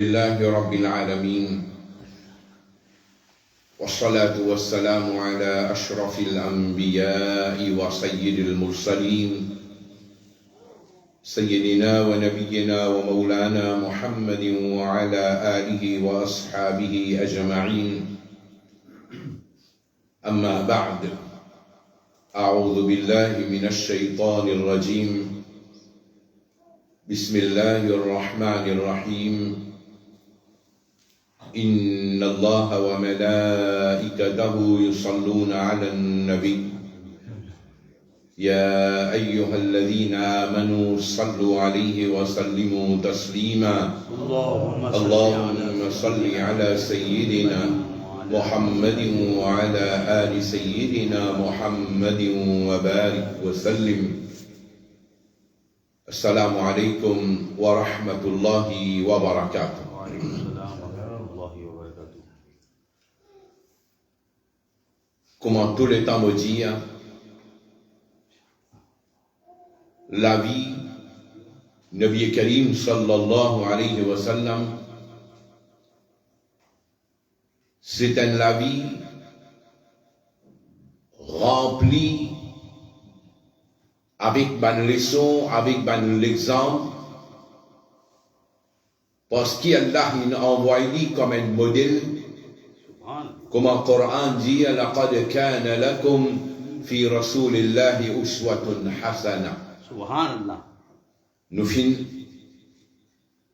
لله رب العالمين والصلاة والسلام على أشرف الأنبياء وسيد المرسلين سيدنا ونبينا ومولانا محمد وعلى آله وأصحابه أجمعين. أما بعد، أعوذ بالله من الشيطان الرجيم. بسم الله الرحمن الرحيم. إن الله وملائكته يصلون على النبي يا أيها الذين آمنوا صلوا عليه وسلموا تسليما. اللهم صل على سيدنا محمد وعلى آل سيدنا محمد وبارك وسلم. السلام عليكم ورحمة الله وبركاته. Comment tout le temps me dire, la vie, Nabi Karim sallallahu alayhi wa sallam, c'est la vie remplie avec ban leçon, avec ban l'exemple, parce qu'Allah il a envoyé comme un modèle. Comme le Coran dit, لَقَدْ كَانَ لَكُمْ فِي رَسُولِ اللَّهِ أُسْوَةٌ حَسَنَةٌ. Subhanallah. Nous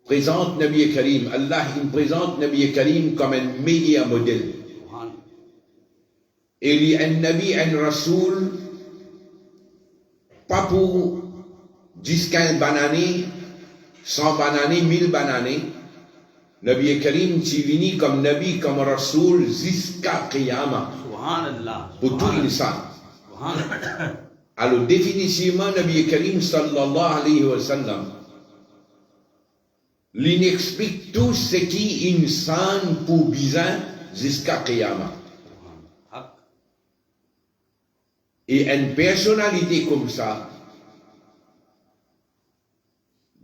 présente Nabi Karim, Allah il présente Nabi Karim comme un meilleur modèle. Et il y a un Nabi, un Rasoul, pas pour 10-15 bananes, 100 bananes, 1000 bananes. Nabi Karim est venu comme Nabi, comme Rasoul, jusqu'à Qiyamah. Pour tout l'insan. Alors, définitivement, Nabi Karim, sallallahu alayhi wa sallam, il explique tout ce qui est insan pour bizarre jusqu'à Qiyamah. Et une personnalité comme ça,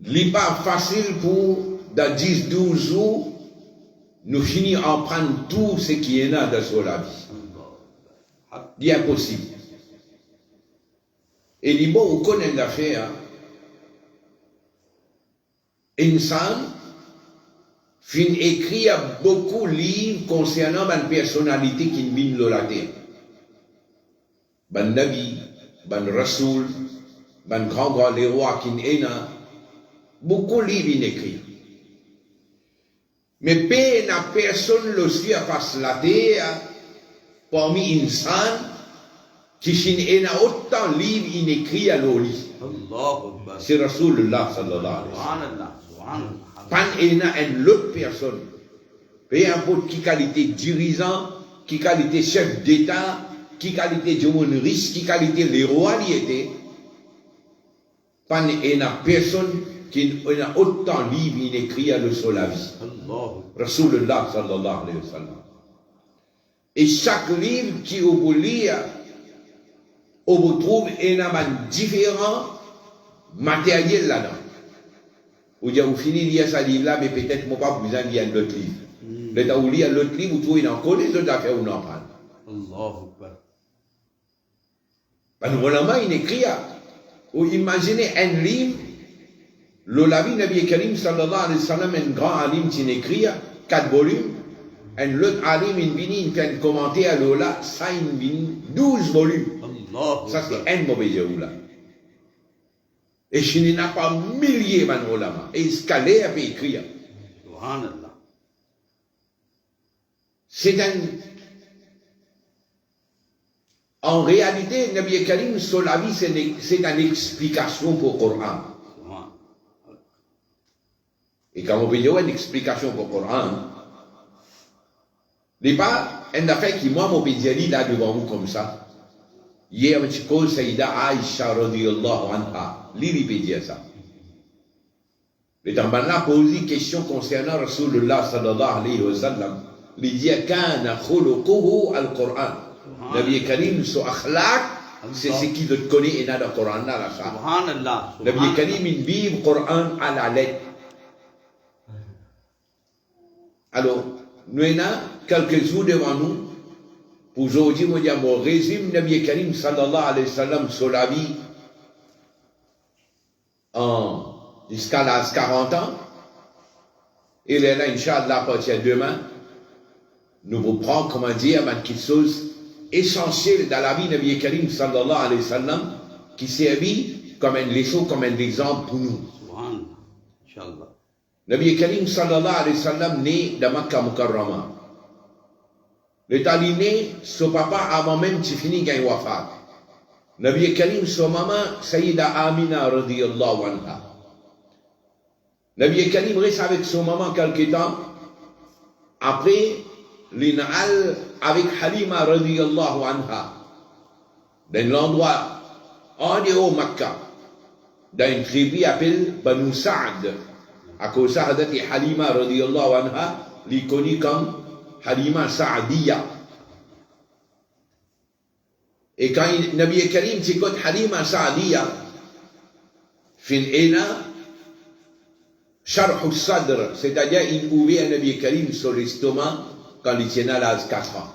il n'est pas facile pour dans 10-12 jours, nous finissons en prendre tout ce qui est là dans la vie. C'est impossible. Et les mots, on connaît l'affaire. Insan fin écrit beaucoup de livres concernant une personnalité qui vient de la terre. Ben Nabi, ben Rasoul, ben grand les rois qui sont là. Beaucoup de livres écrits. Mais personne ne suit à face la terre parmi insan qui a autant de livres écrits à l'oli. C'est Rasulullah sallallahu alayhi wa sallam. Pas une autre personne. Peu importe qui qualité dirigeant, qui qualité chef d'État, qui qualité de monde riche, qui qualité les rois y étaient. Pas une personne qui a autant de livres écrits à le sur la vie. Rasulullah sallallahu alayhi wa sallam. Et chaque livre qui vous lire, on vous trouve un différent matériel là-dedans. Vous dites, vous finissez de lire ce livre-là, mais peut-être moi pas besoin de lire l'autre livre. Mais quand vous lisez l'autre livre, vous trouvez encore les autres affaires où on en parle. Allahu Akbar. Ben, voilà, il écrit, vous imaginez un livre. L'Olavi Nabi Karim sallallahu alayhi wa sallam, un grand alim qui écrit 4 volumes, un autre alim il fait un commentaire à l'Ola, ça il 12 volumes. Ça c'est un mauvais là. Et je n'ai pas milliers de ulama. Et ce qu'elle a écrit. C'est en réalité, Nabi Karim sur la vie, c'est une explication pour le Coran. Et quand on veut dire une explication pour le Coran, n'est pas une affaire qui, moi, mon pédiali là devant vous comme ça. Hier, je call Saïda Aïcha radiyallahu anha. Lui, peut dire ça. Mais dans là, pose une question concernant Rasulullah sallallahu alayhi wa sallam. Il dit, kana khuluquhu al-Qur'an. Nabi Karim, son akhlaq, c'est ce qui te connaît et dans le Coran là. Subhanallah. Nabi Karim, il vit le Coran à la lettre. Alors, nous avons quelques jours devant nous. Pour aujourd'hui, nous avons résumé Nabi Karim sallallahu alayhi wa sallam sur la vie jusqu'à l'âge 40 ans. Et là, Inch'Allah, à partir de demain, nous vous prenons, comment dire, quelque chose essentiel dans la vie de Nabi Karim sallallahu alayhi wa sallam qui servit comme une leçon, comme un exemple pour nous. Inch'Allah. Nabi Karim sallallahu alayhi wa sallam né dans Makkah Mukarrama. Le taliné, son papa avant même qu'il finisse qu'il wafat. Nabi Karim, son maman, Sayyida Amina radiyallahu anha. Nabi Karim reste avec son maman quelque temps. Après, l'inal avec Halima radiyallahu anha. Dans l'endroit en dehors Makkah, dans une tribu appelée Banu Sa'd. À cause de ça, Halima radiyallahu anha, lui connue comme Halima Sa'diya. Et quand Nabi Karim t'écoute Halima Sa'diya, fin ena, Sharh al-Sadr, c'est-à-dire il ouvrait un Nabi Karim sur l'estomac quand il tenait à l'âge 4 ans.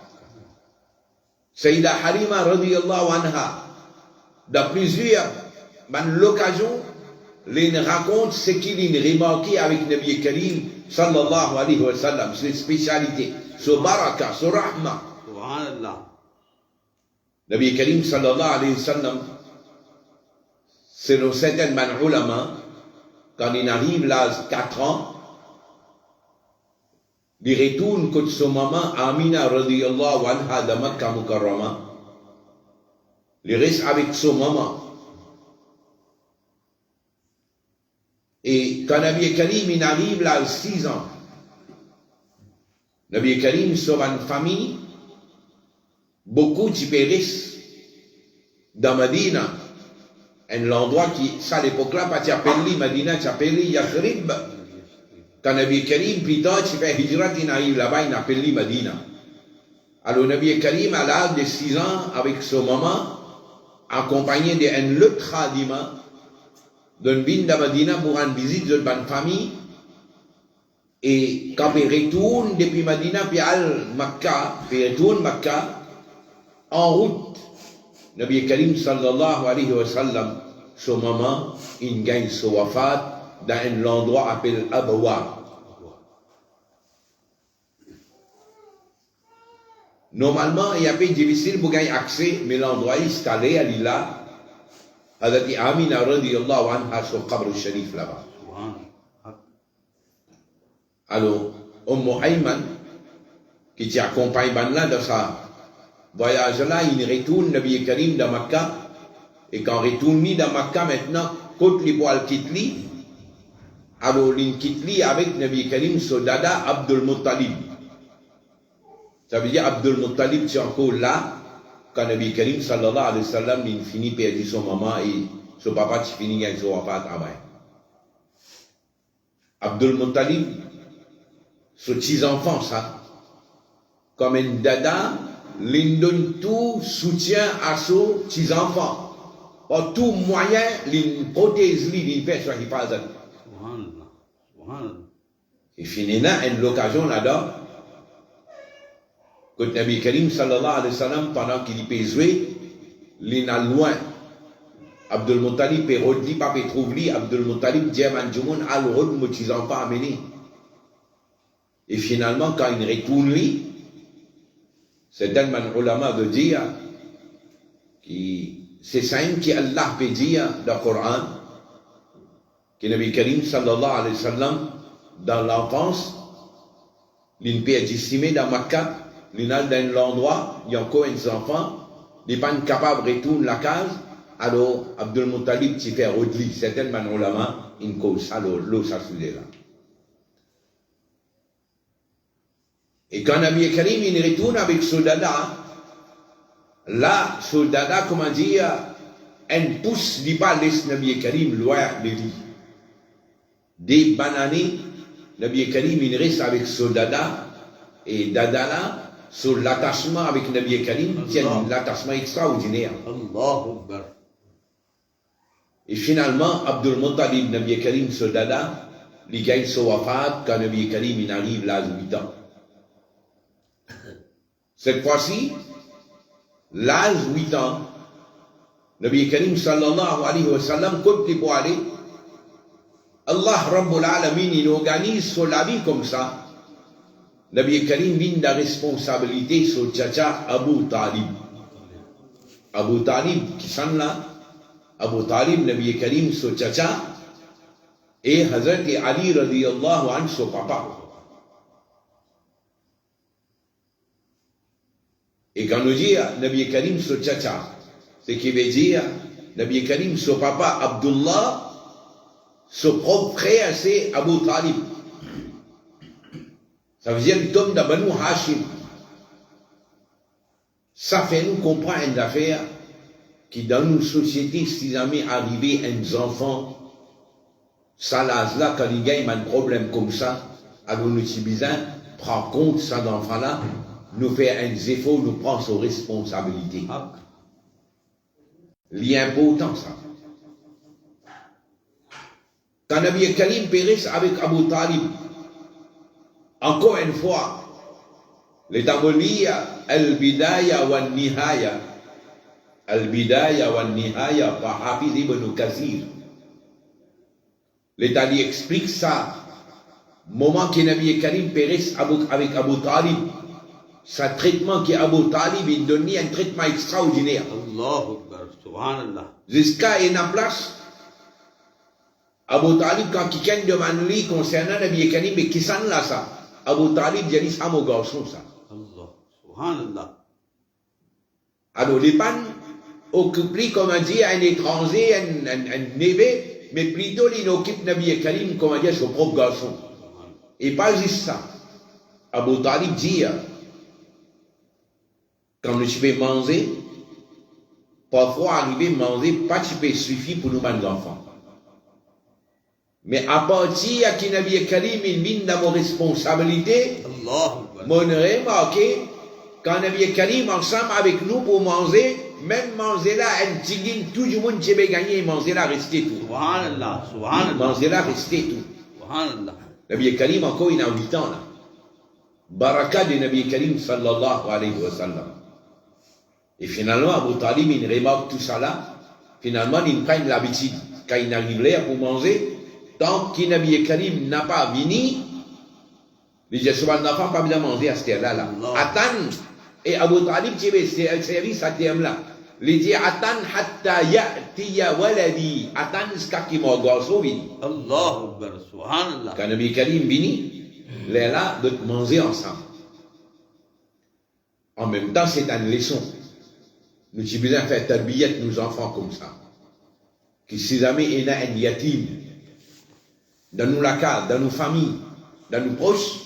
Sayyida Halima radiyallahu anha, dans plusieurs l'occasion, il raconte ce qu'il a remarqué avec Nabi Karim sallallahu alayhi wa sallam, ses spécialités, son baraka, son rahma. Subhanallah. Nabi Karim sallallahu alayhi wa sallam, selon certains ulama, quand il arrive l'âge 4 ans, il retourne contre son maman Amina radiyallahu anha de Makkah Mukarrama. Il reste avec son maman. Et quand Nabi Karim il arrive là à 6 ans, Nabi Karim sort une famille, beaucoup de périssent dans Medina, un endroit qui, ça à l'époque-là, pas t'appelles Medina, t'appelles Yathrib. Quand Nabi Karim, plus tard, tu fais hijrat, il arrive là-bas, il appelle Medina. Alors Nabi Karim, à l'âge de 6 ans, avec son maman, accompagné d'un autre khadima, d'un bin de Medina pour une visite de une famille. Et quand il retourne depuis Medina, puis al Makkah, puis il retourne Makkah, en route, Nabi Karim sallallahu alayhi wa sallam, son maman, il gagne son wafat dans un endroit appelé Abwa. Normalement, il y a peu difficile pour gagner accès, mais l'endroit est installé à l'îla. Hadati Amina radiyallahu anha sur Qabr al-Sharif là-bas. Alors, Ayman, qui t'accompagne là dans sa voyage là, il retourne Nabi Karim dans Makkah. Et quand il retourne dans Makkah maintenant, quand les poils quittent lui, alors il quitte lui avec Nabi Karim son dada Abdul Muttalib. Ça veut dire Abdul Muttalib c'est encore là quand Nabi Karim sallallahu alayhi wa sallam il finit perdu son maman et son papa qui finit avec son wafat à Maï. Abdul Muttalib, ce petit enfant ça, comme un dada, il donne tout soutien à son petit enfant. Par tout moyen, il protège lui, il fait ce qu'il passe. Et finalement, une occasion là-dedans, quand Nabi Karim sallallahu alayhi wa sallam, pendant qu'il y peut jouer, il est loin. Abdul Muttalib est redit, pas trouve lui, Abdul Muttalib dit à Manjoumoun, al-Rod, mon petit enfant amené. Et finalement, quand il retourne lui, c'est tellement ulama de dire que c'est ça qui Allah peut dire dans le Coran, que Nabi Karim sallallahu alayhi wa sallam, dans l'enfance, il peut être estimé dans Makkah, il est dans l'endroit, il y a encore un enfant, il n'est pas capable de retourner la case, alors Abdul Muttalib s'y fait redli, c'est tellement ulama, une cause, alors l'eau ça se là. Et quand Nabi Karim il retourne avec son dada, là, son dada, comment dire, un pouce dit pas laisse Nabi Karim loin de lui. Des bananes, Nabi Karim il reste avec son dada, et dada là, sur l'attachement avec Nabi Karim, tient l'attachement extraordinaire. Allahu Akbar. Et finalement, Abdul Muttalib, Nabi Karim, son dada, les gars sont wafat quand Nabi Karim il arrive l'âge de 8 ans. Cette fois-ci, l'âge de 8 ans, Nabi Karim sallallahu alayhi wa sallam, comme tu peux aller, Allah Rabbul Alamin, il organise sur la vie comme ça. Nabi Karim vient de la responsabilité sur Tchacha Abu Talib. Abu Talib, qui sont là, Abu Talib, Nabi Karim sur Tchacha, et Hazrat Ali radiyallahu anhu son papa. Et quand nous dit Nabi Karim son Tchacha, c'est qui veut dire Nabi Karim son papa Abdullah, son propre frère c'est Abu Talib. Ça veut dire le tome d'Abanu Hashim. Ça fait nous comprendre une affaire qui dans nos sociétés, si jamais arrivé un enfant, ça là, quand il y a un problème comme ça, alors nous besoin prend compte ça d'enfant là, nous fait un effort, nous prend ses responsabilités. L'important ça. Quand Nabi Karim périsse avec Abu Talib, encore une fois, les Tamolia, Al-Bidaya wa Nihaya, Al-Bidaya wa Nihaya par Hafiz ibn Kathir. L'État explique ça. Moment que Nabi Karim périsse avec Abu Talib, sa traitement qu'Abu Talib il donnait un traitement extraordinaire. Allahu Akbar, Subhanallah. Jusqu'à une place, Abu Talib, quand quelqu'un demande lui concernant Nabi Karim, mais qui s'en là ça? Abu Talib dit ça mon garçon ça. Allah, Subhanallah. Alors les pannes occupent comme on dit un étranger, un bébé, mais plutôt il occupe Nabi Karim comme on dit son propre garçon. Et pas juste ça. Abu Talib dit quand nous peux manger, parfois arriver à manger, pas tu peux suffire pour nous les enfants. Mais à partir de Nabi Karim, il mine dans vos responsabilités, mon remarqué, quand Nabi Karim ensemble avec nous pour manger, même manger là, un tigine, tout le monde qui veut gagner, manger là, rester tout. Subhanallah, Subhanallah. Manger là, rester tout. Subhanallah. Nabi Karim encore, il a 8 ans là. Baraka de Nabi Karim sallallahu alayhi wa sallam. Et finalement, Abu Talib, il remarque tout ça là. Finalement, il prend l'habitude. Quand il arrive là pour manger, tant que Nabi Karim n'a pas venu, les gens n'a pas bien manger à ce terre-là. Attends, et Abu Talib, tu veux servir à terme-là. Il dit, attends, hatta ya'tiya waladi. Attends, jusqu'à qu'il m'a garçon vini. Allahu Akbar, Subhanallah. Quand Nabi Karim vini, il est là de manger ensemble. En même temps, c'est une leçon. Nous avons besoin de faire tarbiyat nos enfants comme ça. Que si jamais il y a un yatim, dans nos locales, dans nos familles, dans nos proches,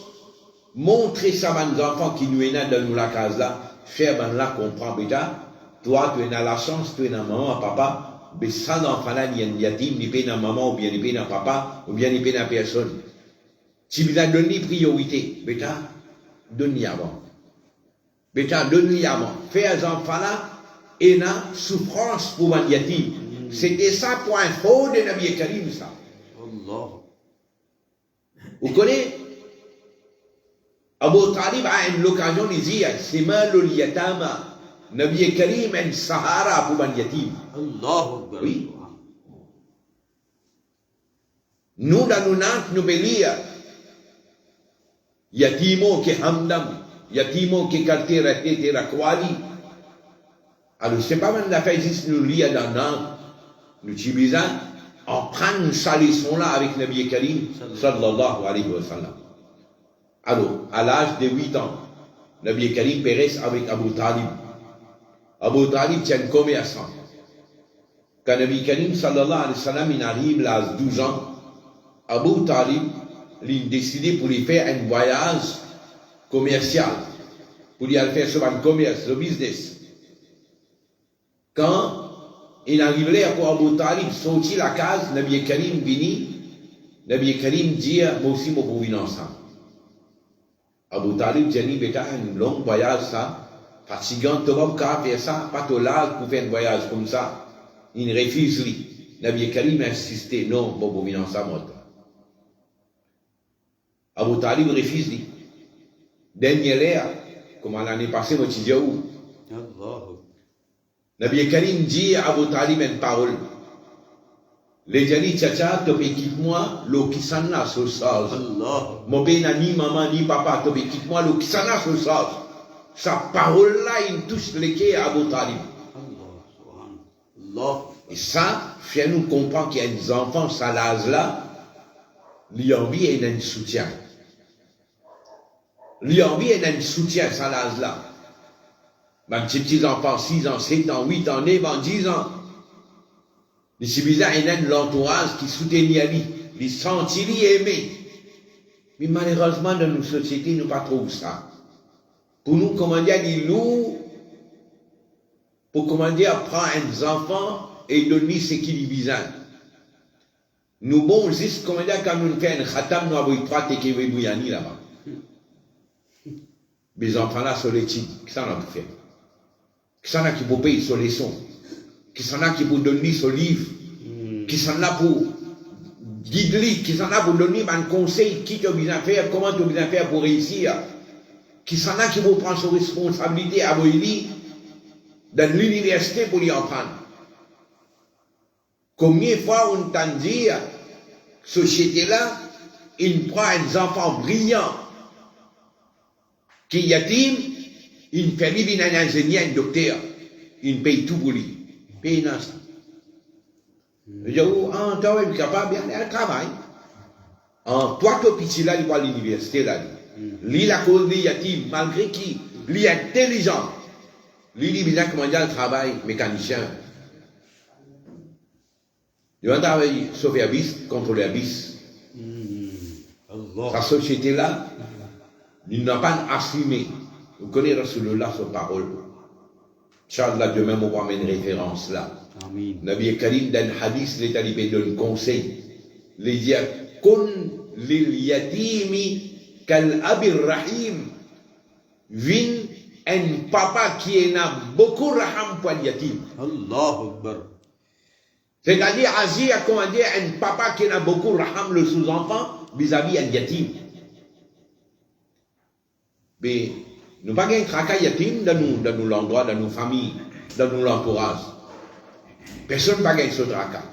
montrer ça à nos enfants qui nous sont dans nos locales là, faire ben là comprendre, béta, toi tu es dans la chance, tu es dans maman, papa, mais ça d'enfant là, il y a un yatim, il est dans maman, ou bien il est dans papa, ou bien il est dans personne. Si vous avez donné priorité, béta, donne-lui avant. Béta, donne-lui avant. Faire les enfants là, et la souffrance pour un yatim. C'était ça pour un faux de Nabi Karim, ça. Allah. Vous connaissez? Abu Talib a une occasion de dire, c'est mal le yatama. Nabi Karim a une sahara pour un yatim. Allahu Akbar. Oui. Nous, dans nos nantes, nous pouvons lire, yatimo qui hamdam, yatimo qui quartier resté terakwali. Alors, c'est pas mal d'affaires juste nous lire dans Nantes, nous utilisons, en prendre sa leçon-là avec Nabi Karim, sallallahu alayhi wa sallam. Alors, à l'âge de 8 ans, Nabi Karim périsse avec Abu Talib. Abu Talib tient un commerçant. Quand Nabi Karim, sallallahu alayhi wa sallam, il arrive à l'âge de 12 ans, Abu Talib, il a décidé pour lui faire un voyage commercial, pour lui aller faire sur un commerce, le business. Quand il arrive là pour Abu Talib sortir la case, Nabi Karim vini, Nabi Karim dit, moi aussi, moi pour venir ensemble. Abu Talib dit, bêta, un long voyage, ça, fatigant, tu vas faire ça, pas trop large pour faire un voyage comme ça. Il refuse, lui. Nabi Karim a insisté, non, bon, pour venir ensemble. Abu Talib refuse dit. Dernière l'air, comme l'année passée, moi tu dis où? Nabi Karim dit à Abu Talib une parole. Les jali tchatcha, tu équipe-moi, l'eau qui s'en a sur ça. Mon père ni maman ni papa, tu équipe-moi, l'eau qui s'en a sur ça. Sa parole-là, il touche les quais à Abu Talib. Et ça, fait nous comprendre qu'il y a des enfants, ça l'âge-là, l'envie est un soutien. L'envie est un soutien, ça l'âge-là. Même ces petits enfants, 6 ans, 7 ans, 8 ans, 9 ans, 10 ans. Les civilisations, il y a l'entourage qui soutenait lui, les sentit lui aimer. Mais malheureusement, dans nos sociétés, nous ne pas trop ça. Pour nous, comment dire, des loups, pour comment dire, prendre un enfant et donner ce qu'il y a. Nous, bon, juste, comment dire, quand nous faisons un khatam, nous avons 3 tekewe bouyani là-bas. Les enfants là, sur les titres, qui s'en a pour faire? Qui s'en a qui pour payer sur les sons? Qui s'en a qui pour donner son livre? Qui s'en a pour guider? Qui s'en a pour donner un conseil? Qui tu as besoin de faire? Comment tu as besoin de faire pour réussir? Qui s'en a qui pour prendre ses responsabilités à Boïli dans l'université pour y en prendre? Combien de fois on t'a dit, société-là, il prend des enfants brillants qui yatim, il fait vivre un ingénieur, un docteur, il paye tout pour lui. Paye dans ça. Je dis, oh, toi, tu es capable d'aller à travail. Toi, tu es petit là, il va à l'université là. Lui, la cause des yatim, malgré qui, lui est intelligent. Lui, il dit, comment dire le travail, mécanicien. Il va travailler, sauver l'abysse, contrôler l'abysse. Sa société-là, il n'a pas assumé. Vous connaissez Rasulullah, sa parole. Inch'Allah, demain, on va mettre une référence là. Nabi Karim, dans le hadith, les talibés donnent conseil. Les dire, kun lil yatimi kal abir rahim. Vin, un papa qui en a beaucoup raham pour le yatim. Allahu Akbar. C'est-à-dire, agir, comment dire, un papa qui en a beaucoup raham, le sous-enfant, vis-à-vis un yatim. Mais, nous n'avons pas un tracas yatim dans l'endroit, dans nos familles, dans nos entourages. Personne n'a gagné ce tracas.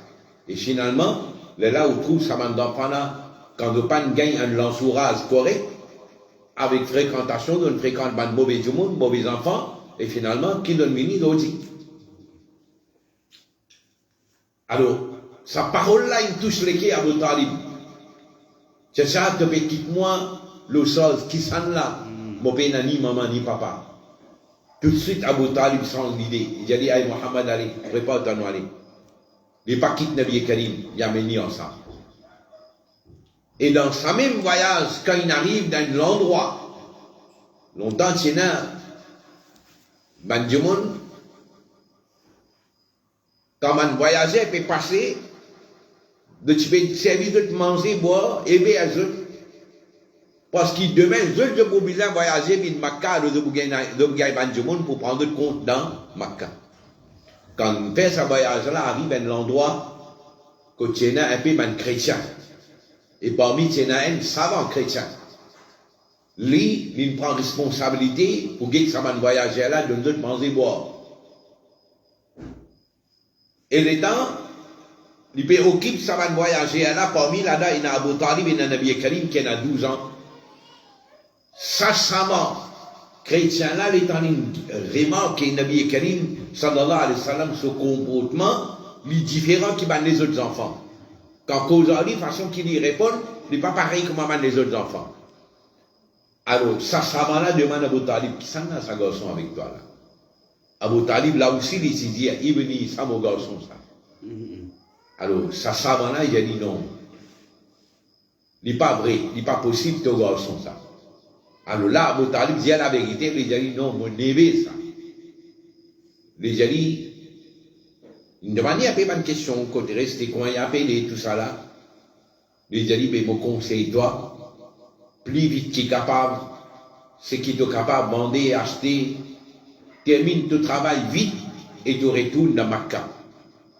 Et finalement, là où trouve ça d'enfant là, quand on pas gagne un entourage correct, avec fréquentation, on fréquente de mauvais du monde, mauvais enfants, et finalement, qui donne mini aussi. Alors, sa parole-là, il touche les quais à Abu Talib. C'est ça, te fait quitte-moi, le sol, qui s'en là. Mon père ni maman ni papa. Tout de suite, Abu Talib change l'idée. Il a dit, aïe Mohamed, allez, prépare-toi, nous allez. Les pas quitte Nabi Karim, il a mené ensemble. Et dans ce même voyage, quand il arrive dans l'endroit, longtemps, c'est là, Bandjumon, quand man voyageait, il peut passer, de te servir de te manger, boire, aimer à eux. Parce que demain, je vais bien voyager de Makkah, de Bougaï Bandjumon pour prendre compte dans Makkah. Quand on fait ce voyage-là, arrive à l'endroit que tu es un peu un chrétien. Et parmi tu es un savant chrétien. Lui, il prend responsabilité pour que ça va voyager là, de nous manger boire. Et les temps, il peut occuper ça va voyager là, parmi là-dedans, il y a Abu Talib et il y a Nabi Karim qui a 12 ans. Ça, savant chrétien là, il est en remarque que Nabi Karim, sallallahu alayhi wa sallam, ce comportement, il est différent qu'il a les autres enfants. Quand aujourd'hui, de façon qu'il y répond, il n'est pas pareil comme les autres enfants. Alors, ça, savant-là demande à Abu Talib, qui s'en a sa garçon avec toi là? Abu Talib, là aussi, il s'est dit, il venit, ça, mon garçon, ça. Alors, ça, savant-là, il a dit non. Il n'est pas vrai, il n'est pas possible, ton garçon, ça. Alors là, Abu Talib dit la vérité, il a dit non, mon neveu, ça. Il a dit, il me demandait un peu une question, quand il restait, comment il a appelé, tout ça là. Il a dit, mais mon conseil, toi, plus vite qu'il est capable, c'est qu'il est capable de vendre, acheter, termine ton travail vite et tu retournes dans Makkah.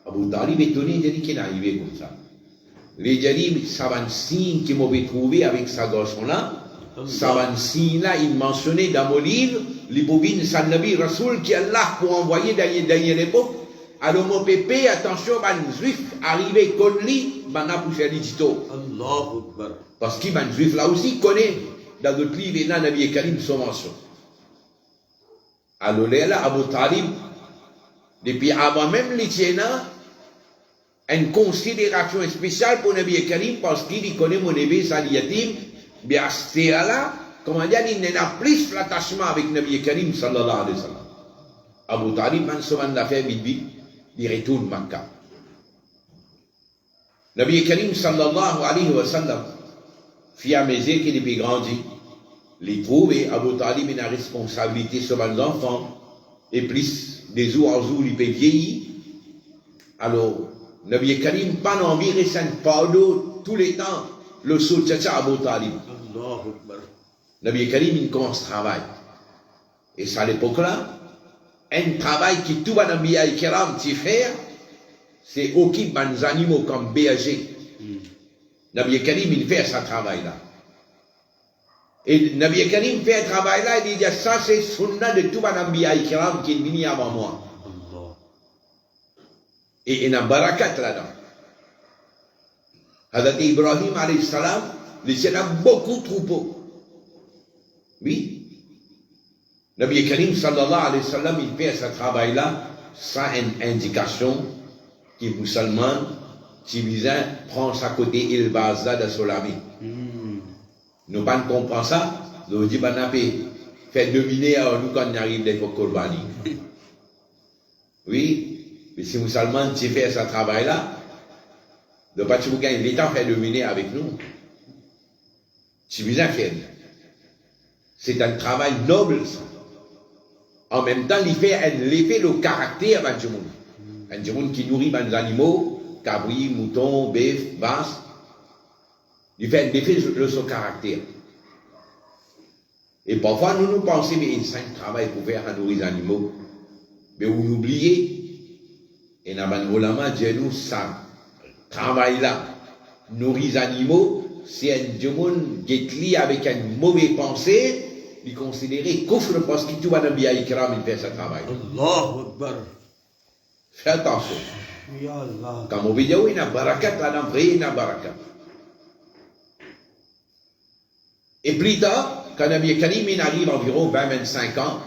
Abu Talib est étonné, il a dit qu'il est arrivé comme ça. Les dit, ça va un signe qu'il m'avait trouvé avec sa garçon-là. Ça va un signe là, il mentionnait dans mon livre, les bobines, ça Nabi Rasoul qui est là pour envoyer derrière l'époque. Alors mon pépé, attention, ban juif arrivé comme lui, ban a poussé l'édito. Parce qu'il ban juif là aussi connaît dans d'autres livres et là, Nabi Karim son mention. Alors là, Abu Talib, depuis avant même les tiennes, une considération spéciale pour Nabi Karim parce qu'il connaît mon Nabi Saliyatim, bien c'est là, comment dire, il n'a plus l'attachement avec Nabi Karim sallallahu alayhi wa sallam. Abu Talib, man souvent l'a fait vite, il retourne Makkah. Nabi Karim sallallahu alayhi wa sallam, fit à mesure qu'il est grandi, les trouve et Abu Talib a une responsabilité sur les enfants, et plus des jours en jour, il peut vieillir. Alors, Nabi Karim, pas envie de rester pas d'eau tous les temps, le saut tchatcha Abu Talib. Nabi Karim, il commence à travailler. Et c'est à l'époque-là, un travail qui tout va dans Nabi Karim faire, c'est occuper des animaux comme berger. Nabi Karim, il fait ce travail-là. Et Nabi Karim fait un travail-là, il dit, ça c'est sunnah de tout Nabi Karim qui est venu avant moi. Et il y a un barakat là-dedans. Hazrat Ibrahim alayhi salam, il a beaucoup de troupeaux. Oui. Nabi Karim sallallahu alayhi wa sallam, il fait ce travail-là sans une indication qui musulman, civilisant, prend sa côté il baza de Solami. Nous ne comprenons pas ça. Nous disons qu'on fait dominer à nous quand on arrive des Korbani. Oui. Mais si musulman, tu fais ce travail-là, de pas tu gagner l'État fait dominer avec nous. Tu veux en faire. C'est un travail noble, ça. En même temps, il fait l'effet le caractère de monde. Un monde qui nourrit les animaux, cabri, mouton, bœuf, vache. Il fait l'effet de son caractère. Et parfois, nous pensons, mais c'est un travail pour faire nourrir les animaux. Mais vous oubliez, et dans le ulama, Dieu nous, ça, travail-là, nourrir les animaux, c'est un monde qui est lié avec une mauvaise pensée, il est considéré kufr parce qu'il tout va dans Biya Ikram, il fait ce travail. Allahu Akbar. Fais attention. Quand on dit, il y a barakat, là, il y a barakat. Et plus tard, quand Nabi Karim arrive environ 20-25 ans,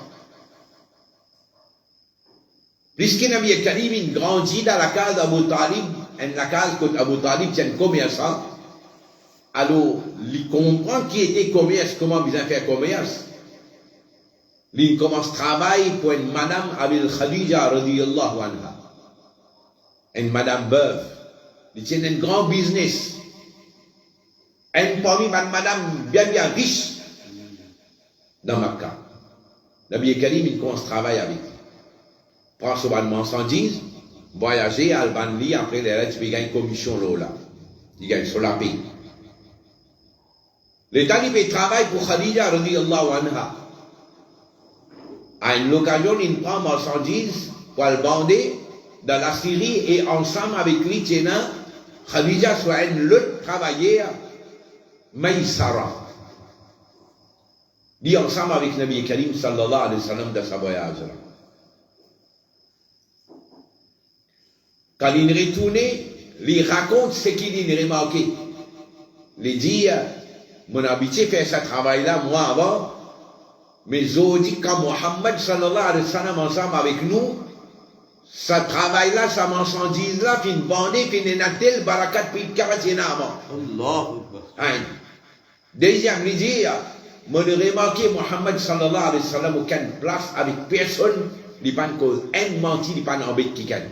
puisque Nabi Karim grandit dans la case d'Abu Talib, la case que Abu Talib tient commerçant, alors il comprend qui était commerce, comment bien faire commerce. Il commence travail pour une madame Abil Khadija radiyallahu anha. Une madame veuve. Il tient un grand business. Une parmi une madame bien riche dans Makkah. Nabi Karim, il commence travail avec. Prend souvent de marchandises, voyager à Albanli, après les règles, il gagne une commission là. Il gagne sur la paix. Le talib travaille pour Khadija radiyallahu anha. À une occasion, il prend marchandises pour le bander dans la Syrie et ensemble avec lui, Khadija soit une lutte travaillère, Maïsara. Dit ensemble avec Nabi Karim sallallahu alayhi wa sallam de sa voyage. Quand il est retourné, il raconte ce qu'il a remarqué. Il dit, mon habitué fait ce travail-là, moi avant, mais je dis quand Mohammed sallallahu alayhi wa sallam ensemble avec nous, ce travail-là, sa marchandise-là, puis une bandée, puis une natel, barakat, puis une karatine avant. Deuxième, il dit, mon remarqué Mohammed sallallahu alayhi wa sallam aucune place avec personne, il n'y a pas de cause, un menti, il n'y a pas d'embête qui gagne.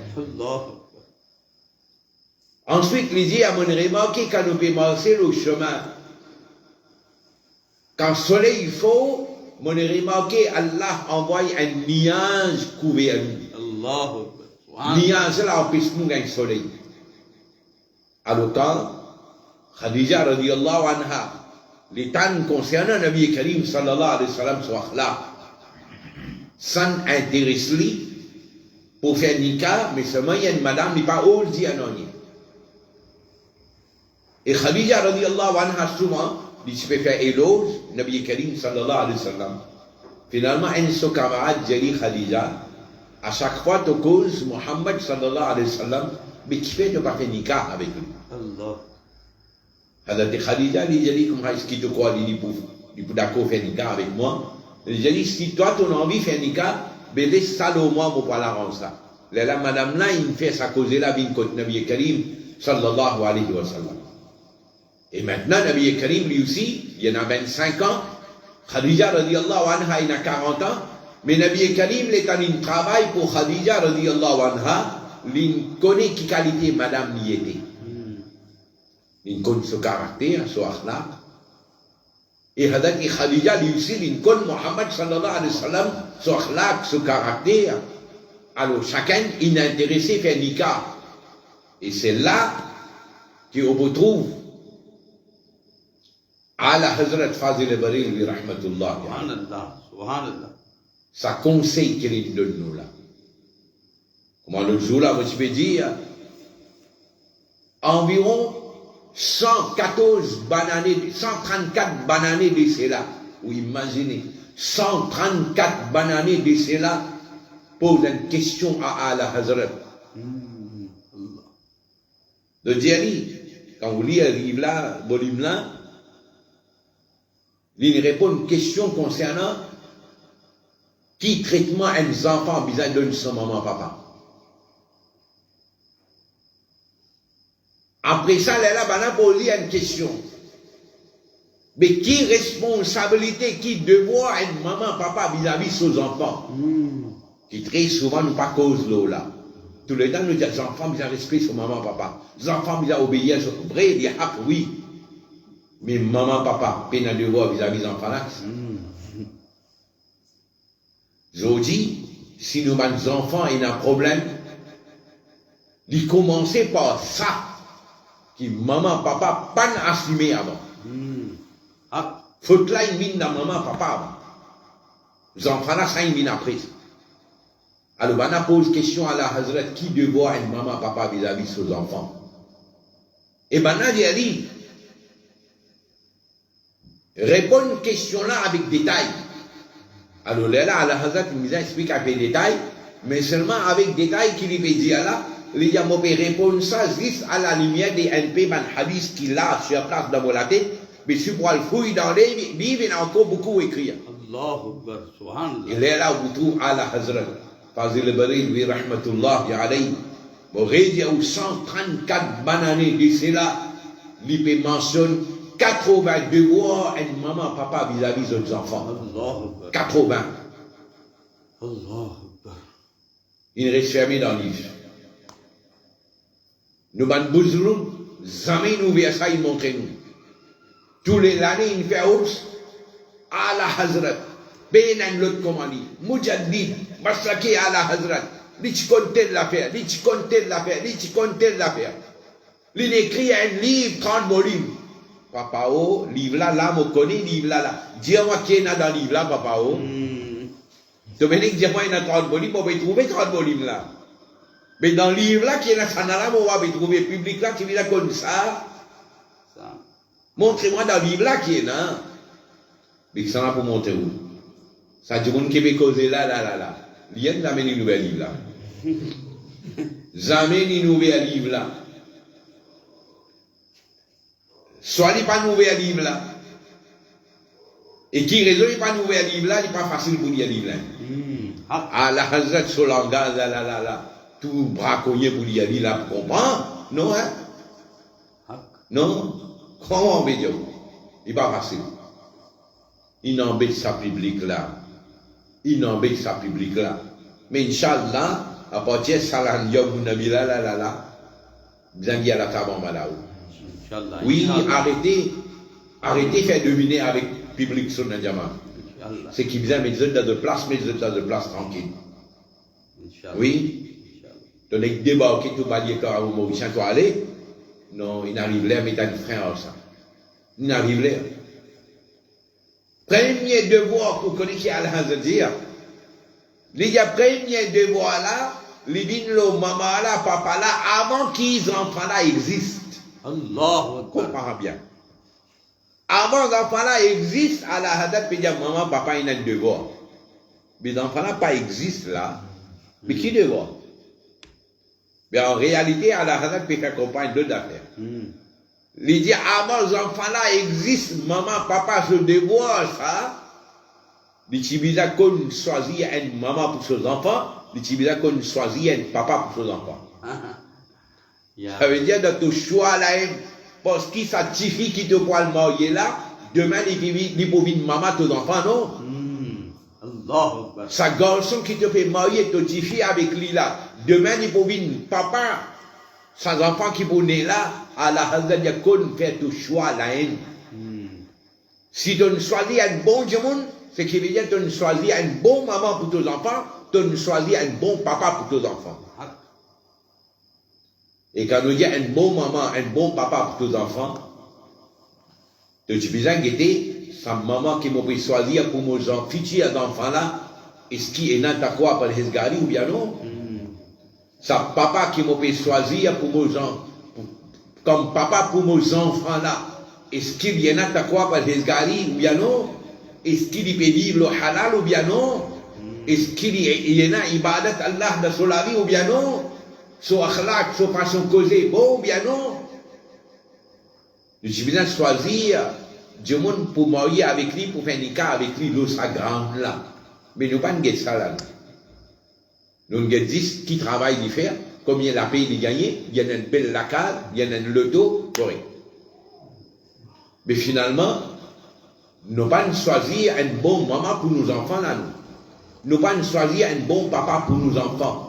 Ensuite, il dit, à mon remarqué quand nous pouvons marcher le chemin, quand le soleil il faut, mon remarqué, Allah envoie un nuage couvert à nous. Nuage là empêche nous gagner le soleil. À l'automne, Khadija radiyallahu anha, les temps concernant Nabi Karim sallallahu alayhi wa sallam sur là, sans intéresser pour faire nikah, mais seulement il y a une madame qui n'est pas osée à non. Et Khadija radiallahu anha souvent, il se fait faire éloge, Nabi Karim sallallahu alayhi wa sallam. Finalement, un de ses camarades, Jali Khadija, à chaque fois, tu causes Muhammad sallallahu alayhi wa sallam, mais tu fais de pas faire nikah avec lui. Allah. Alors, Khadija, il dit, comment est-ce qu'il te croit, il peut d'accord faire nikah avec moi. Il dit, si toi, tu as envie de faire nikah, ben laisse ça au moins pour pas l'arranger ça. Là, madame là, il fait sa cause là, vient contre Nabi Karim sallallahu alayhi wa sallam. Et maintenant, Nabi Karim, lui aussi, il y en a 25 ans. Khadija, radiallahu anha, il a 40 ans. Mais Nabi Karim, il travaille pour Khadija, radiallahu anha. Il connaît qui qualité madame y était. Il connaît son caractère, son akhlaq. Et Khadija, lui aussi, il connaît Muhammad, sallallahu alayhi wa sallam, son akhlaq, son caractère. Alors, chacun, il est intéressé à faire nikah. Et c'est là qu'on retrouve Ala Hazrat Fazil Baril, rahmatullah. Subhanallah, subhanallah. Ça conseille qu'il donne nous là. Comment le jour là, je peux dire, environ 114 bananes, 134 bananes de cela. Ou imaginez, 134 bananes de cela posent une question à Ala Hazrat. De Djali, quand vous lisez le livre là, volume là, il répond à une question concernant qui traitement un enfant besoin de son maman papa. Après ça, là, on a posé une question. Mais qui responsabilité, qui devoir un maman papa vis-à-vis de ses enfants? Qui très souvent nous pas cause l'eau là. Tout le temps nous disons les enfants ils ont respect sur maman papa. Les enfants ils ont obéi à vrai, ils disent oui. Mais maman papa, peine à devoir vis-à-vis des enfants là. Je dis, si nous avons des enfants et un problème, ils commencer par ça. Qui maman papa pas assumé avant. Faut que là ils viennent dans maman papa avant. Les enfants là ça ils viennent après. Alors, on pose question à la Hazrat qui devoir un maman, papa vis-à-vis de ses enfants. Et maintenant, il dit, répond une question là avec détail. Alors là, la Hazrat nous explique avec détail, mais seulement avec détail qu'il lui dit là, il dit, on peut répondre ça juste à la lumière des NP, man hadith qu'il a sur place dans la tête, mais si pour le fouiller dans les livres, il y a encore beaucoup écrit. Allahu Akbar, subhanallah. Il est là où vous trouvez à la Hazrat. Fazil Baril, oui, rahmatullah, alayhi. Bon, il y a 134 bananes de cela, il mentionne 80 devoirs à une maman, papa vis-à-vis des enfants. 80. Allah Akbar. Il reste fermé dans le livre. Nous, man bouzrou, jamais nous verrons ça, il montre nous. Tous les années, il fait ours à la Hazrat. Ben l'autre commandé, Mujaddid, Masraki à la Hazrat, l'ich comptait l'affaire, l'ich comptait l'affaire, l'ich comptait l'affaire. Il écrit un livre, 30 volumes. Papa, oh, livre là, là, me connaît, livre là, là. Dis-moi qui est dans le livre là, papa, oh. Dominique, dis-moi, il y a 30 volumes, on va trouver 30 volumes là. Mais dans le livre là, qui est dans le là, on va trouver public là, qui vient comme ça. Montrez-moi dans le livre là, qui est là. Mais ça va pour montrer où? Ça dit mon Québécois là. Il y a jamais une nouvelle livre là. Jamais une nouvelle livre là. Soit il n'y a pas de nouvel livre là. Et qui raison il n'y a pas de nouvel livre là, il n'est pas facile pour lire livre là. Ah la Hazrat sur langage là. Tout braconnier pour lire livre là, pour comprendre. Non, hein? Non? Comment on veut dire? Il n'est pas facile. Il n'embête sa public là. Il n'embête sa public là. Mais Inch'Allah, à partir de Salan Yom Nabila là, vous avez à la table en malaou. Oui, arrêtez de faire deviner avec le public sur le diamant. C'est qui vient mettre dans de place, tranquille. Oui. Donc, il débarque tout balier quand vous Mauricien toi aller. Non, il n'arrive là, mais il a un frère ça. Il n'arrive là. Premier devoir pour connaître qui Allah veut dire. Il y a premier devoir là, il dit le maman là, papa là, avant qu'ils enfants là existent. Allahu Akbar. Comprends bien. Avant, les enfants-là existent à la hadat, puis dire maman, papa, il a un devoir. Mais les enfants-là pas existent là. Mais qui devoir? Mais en réalité, à la hadat, peut faire comprendre deux affaires. Il dit avant, les enfants-là existent, maman, papa, ce devoir, ça. Les tibisa qu'on choisit une maman pour ses enfants, les tibisa qu'on choisit un papa pour ses enfants. Ça veut dire dans ton choix là, parce que ça suffit qui te voit le marier là, demain il peut venir maman tes enfants, non? Allahu Akbar. Sa garçon qui te fait marier te fille avec lui là, demain il peut venir papa, ses enfants qui vont naître là, à la hazard de qu'on fait ton choix là. Si tu choisis un bon monde, c'est qui veut dire que tu choisis un bon maman pour tes enfants, tu choisis un bon papa pour tes enfants. Et quand on dit un bon maman, un bon papa pour tes enfants, tu as besoin de sa maman qui m'a choisi pour mes futurs enfants là, est-ce qu'il est dans ta quoi pour les gars ou bien non? Sa papa qui m'a choisi pour mes gens, comme papa pour mes enfants là, est-ce qu'il est dans ta quoi pour les gars ou bien non? Est-ce qu'il peut vivre le halal ou bien non? Est-ce qu'il est dans ibadat Allah dans sa vie ou bien non? Son akhlaq, son façon de causer, bon ou bien non? Nous avons besoin de choisir du monde pour marier avec lui, pour faire nikah avec lui, l'eau sa grande là. Mais nous n'avons pas de ça là. Nous avons 10 qui travaillent d'y faire, combien la paye de gagner, il y en a une belle lacade, il y en a une loto, correct. Mais finalement, nous n'avons pas choisi un bon maman pour nos enfants là. Nous n'avons pas choisi un bon papa pour nos enfants.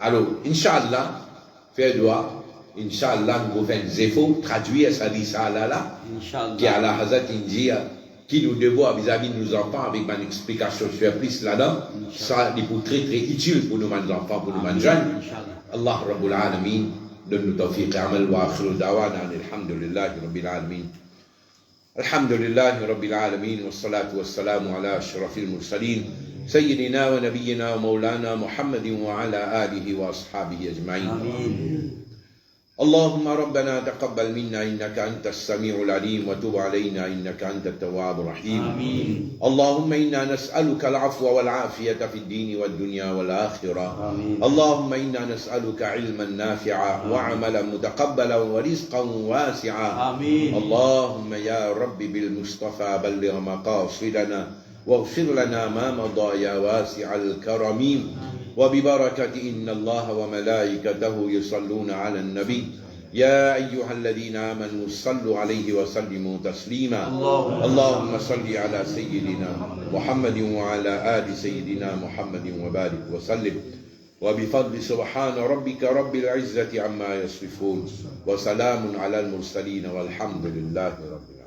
Alors, Inch'Allah, faire doigt, Inch'Allah, nous faisons des efforts, traduire ça dit ça là, qui à la Hazat India, qui nous devons vis-à-vis de nos enfants avec une explication surprise là-dedans, ça est pour très très utile pour nos enfants, pour nos jeunes. Allah Rabbul Alamin, donne-nous tawfiq amal wa akhiru dawana, alhamdulillahi Rabbil Alamin. Alhamdulillahi Rabbil Alamin, wa salatu wa salamu ala ashrafil mursalin. سيدنا ونبينا ومولانا محمد وعلى آله وأصحابه أجمعين آمين. اللهم ربنا تقبل منا إنك أنت السميع العليم وتب علينا إنك أنت التواب الرحيم آمين. اللهم إنا نسألك العفو والعافية في الدين والدنيا والآخرة آمين. اللهم إنا نسألك علما نافعا وعملا متقبلا ورزقا واسعا آمين. اللهم يا رب بالمصطفى بلغ مقاصدنا واغفر لنا ما مضى يا واسع الكرم وببركة إن الله وملائكته يصلون على النبي يا أيها الذين آمنوا صلوا عليه وسلموا تسليما اللهم صل على سيدنا محمد وعلى آل سيدنا محمد وبارك وسلم وبفضل سبحان ربك رب العزة عما يصفون وسلام على المرسلين والحمد لله رب العالمين.